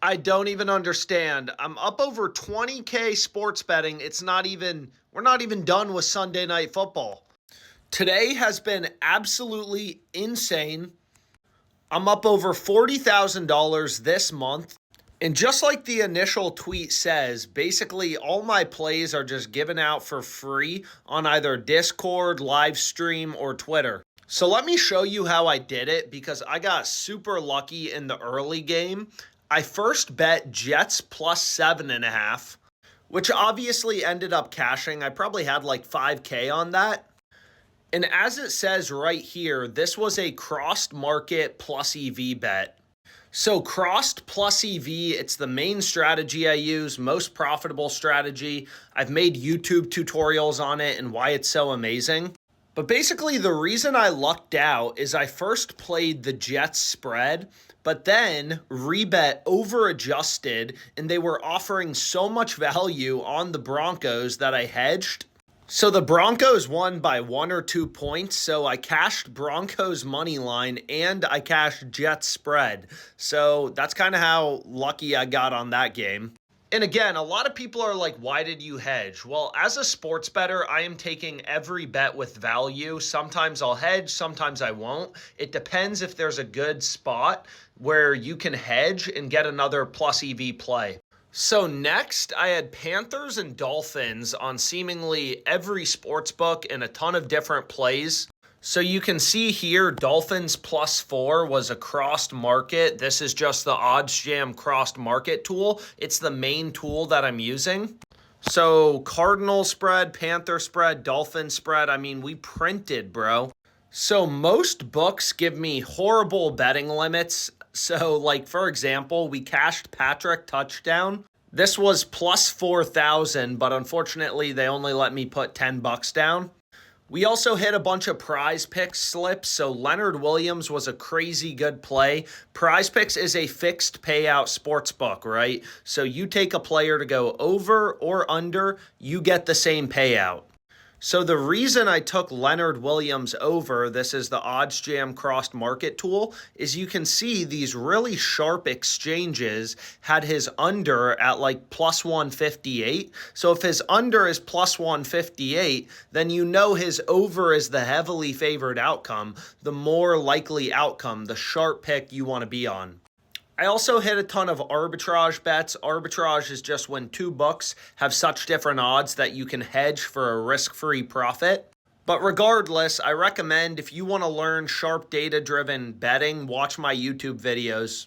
I don't even understand. I'm up over 20K sports betting. We're not even done with Sunday Night Football. Today has been absolutely insane. I'm up over $40,000 this month. And just like the initial tweet says, basically all my plays are just given out for free on either Discord, live stream, or Twitter. So let me show you how I did it because I got super lucky in the early game. I first bet Jets plus 7.5, which obviously ended up cashing. I probably had like 5K on that. And as it says right here, this was a crossed market plus EV bet. So crossed plus EV, it's the main strategy I use, most profitable strategy. I've made YouTube tutorials on it and why it's so amazing. But basically the reason I lucked out is I first played the Jets spread, but then rebet over adjusted and they were offering so much value on the Broncos that I hedged. So the Broncos won by 1 or 2 points. So I cashed Broncos money line and I cashed Jets spread. So that's kind of how lucky I got on that game. And again, a lot of people are like, why did you hedge? Well, as a sports bettor, I am taking every bet with value. Sometimes I'll hedge, sometimes I won't. It depends if there's a good spot where you can hedge and get another plus EV play. So next, I had Panthers and Dolphins on seemingly every sports book and a ton of different plays. So you can see here, Dolphins +4 was a crossed market. This is just the OddsJam crossed market tool. It's the main tool that I'm using. So Cardinal spread, Panther spread, Dolphin spread. I mean, we printed, bro. So most books give me horrible betting limits. So like, for example, we cashed Patrick touchdown. This was plus 4,000, but unfortunately they only let me put $10 down. We also hit a bunch of Prize Picks slips, so Leonard Williams was a crazy good play. Prize Picks is a fixed payout sports book, right? So you take a player to go over or under, you get the same payout. So the reason I took Leonard Williams over, this is the OddsJam crossed market tool, is you can see these really sharp exchanges had his under at like plus 158. So if his under is plus 158, then you know his over is the heavily favored outcome, the more likely outcome, the sharp pick you want to be on. I also hit a ton of arbitrage bets. Arbitrage is just when two books have such different odds that you can hedge for a risk-free profit. But regardless, I recommend if you want to learn sharp data-driven betting, watch my YouTube videos.